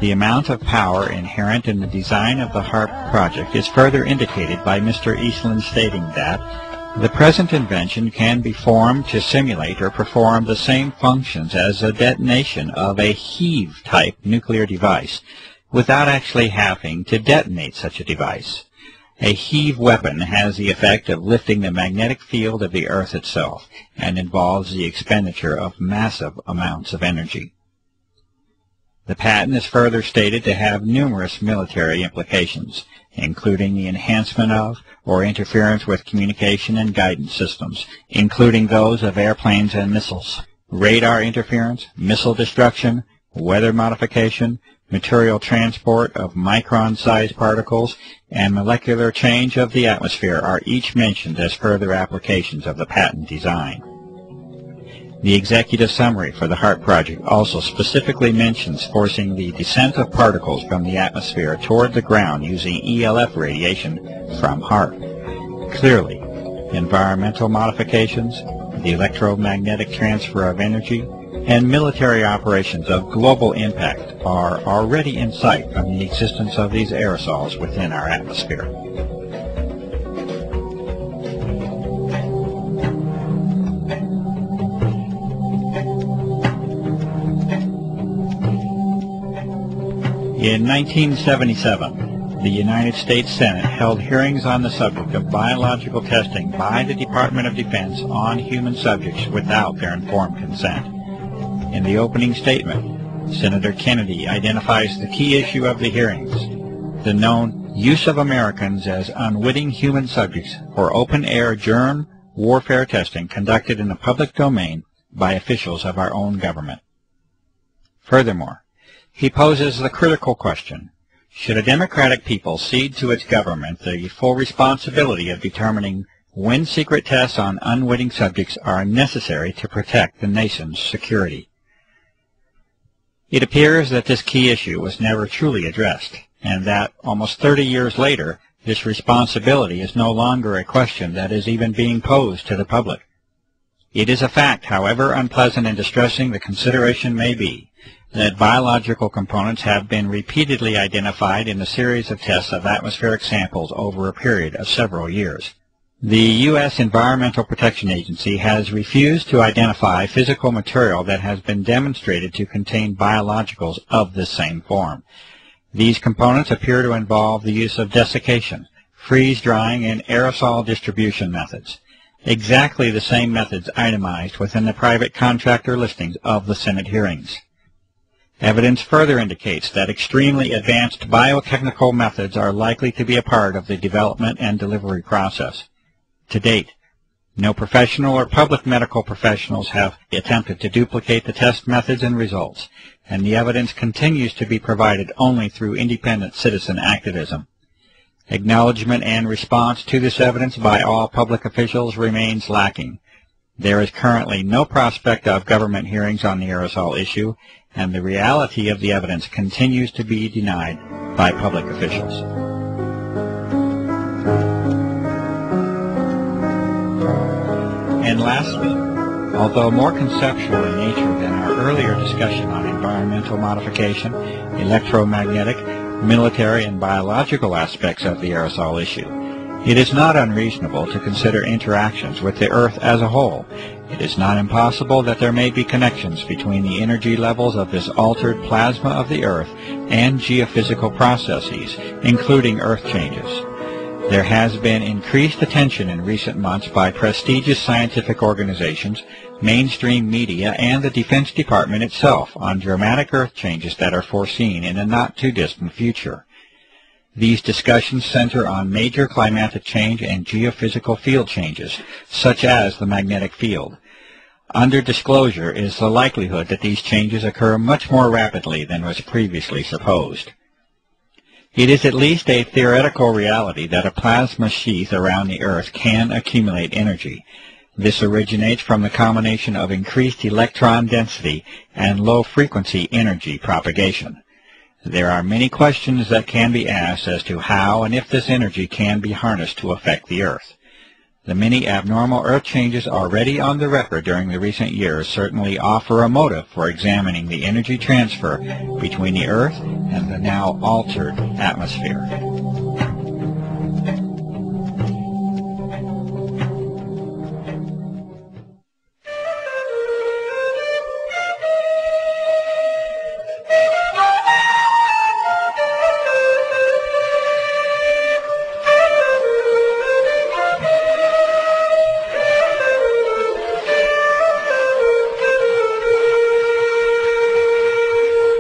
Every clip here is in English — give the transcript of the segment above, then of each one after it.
The amount of power inherent in the design of the HARP project is further indicated by Mr. Eastland stating that the present invention can be formed to simulate or perform the same functions as a detonation of a heave-type nuclear device without actually having to detonate such a device. A heave weapon has the effect of lifting the magnetic field of the Earth itself and involves the expenditure of massive amounts of energy. The patent is further stated to have numerous military implications, including the enhancement of or interference with communication and guidance systems, including those of airplanes and missiles, radar interference, missile destruction, weather modification, material transport of micron-sized particles, and molecular change of the atmosphere are each mentioned as further applications of the patent design. The executive summary for the HARP project also specifically mentions forcing the descent of particles from the atmosphere toward the ground using ELF radiation from HARP. Clearly, environmental modifications, the electromagnetic transfer of energy, and military operations of global impact are already in sight from the existence of these aerosols within our atmosphere. In 1977, the United States Senate held hearings on the subject of biological testing by the Department of Defense on human subjects without their informed consent. In the opening statement, Senator Kennedy identifies the key issue of the hearings, the known use of Americans as unwitting human subjects for open-air germ warfare testing conducted in the public domain by officials of our own government. Furthermore, he poses the critical question, should a democratic people cede to its government the full responsibility of determining when secret tests on unwitting subjects are necessary to protect the nation's security? It appears that this key issue was never truly addressed, and that almost 30 years later, this responsibility is no longer a question that is even being posed to the public. It is a fact, however unpleasant and distressing the consideration may be, that biological components have been repeatedly identified in a series of tests of atmospheric samples over a period of several years. The U.S. Environmental Protection Agency has refused to identify physical material that has been demonstrated to contain biologicals of the same form. These components appear to involve the use of desiccation, freeze-drying, and aerosol distribution methods, exactly the same methods itemized within the private contractor listings of the Senate hearings. Evidence further indicates that extremely advanced biotechnical methods are likely to be a part of the development and delivery process. To date, no professional or public medical professionals have attempted to duplicate the test methods and results, and the evidence continues to be provided only through independent citizen activism. Acknowledgement and response to this evidence by all public officials remains lacking. There is currently no prospect of government hearings on the aerosol issue, and the reality of the evidence continues to be denied by public officials. And lastly, although more conceptual in nature than our earlier discussion on environmental modification, electromagnetic, military, and biological aspects of the aerosol issue, it is not unreasonable to consider interactions with the Earth as a whole. It is not impossible that there may be connections between the energy levels of this altered plasma of the Earth and geophysical processes, including Earth changes. There has been increased attention in recent months by prestigious scientific organizations, mainstream media, and the Defense Department itself on dramatic Earth changes that are foreseen in a not-too-distant future. These discussions center on major climatic change and geophysical field changes, such as the magnetic field. Under disclosure is the likelihood that these changes occur much more rapidly than was previously supposed. It is at least a theoretical reality that a plasma sheath around the Earth can accumulate energy. This originates from the combination of increased electron density and low-frequency energy propagation. There are many questions that can be asked as to how and if this energy can be harnessed to affect the Earth. The many abnormal Earth changes already on the record during the recent years certainly offer a motive for examining the energy transfer between the Earth and the now altered atmosphere.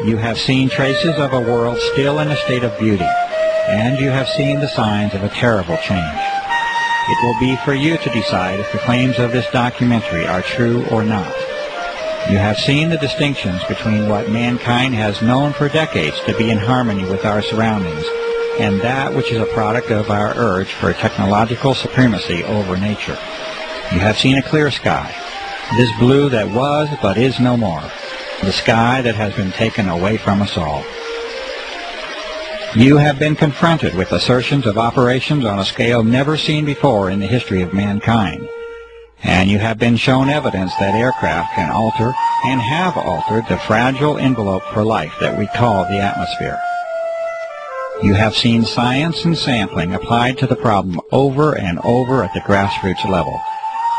You have seen traces of a world still in a state of beauty, and you have seen the signs of a terrible change. It will be for you to decide if the claims of this documentary are true or not. You have seen the distinctions between what mankind has known for decades to be in harmony with our surroundings, and that which is a product of our urge for technological supremacy over nature. You have seen a clear sky, this blue that was but is no more. The sky that has been taken away from us all. You have been confronted with assertions of operations on a scale never seen before in the history of mankind, and you have been shown evidence that aircraft can alter and have altered the fragile envelope for life that we call the atmosphere. You have seen science and sampling applied to the problem over and over at the grassroots level.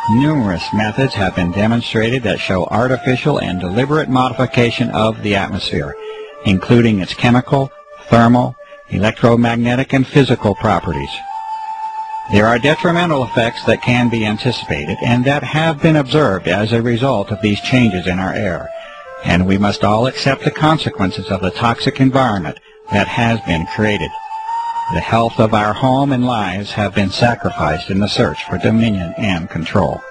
Numerous methods have been demonstrated that show artificial and deliberate modification of the atmosphere, including its chemical, thermal, electromagnetic, and physical properties. There are detrimental effects that can be anticipated and that have been observed as a result of these changes in our air, and we must all accept the consequences of the toxic environment that has been created. The health of our home and lives have been sacrificed in the search for dominion and control.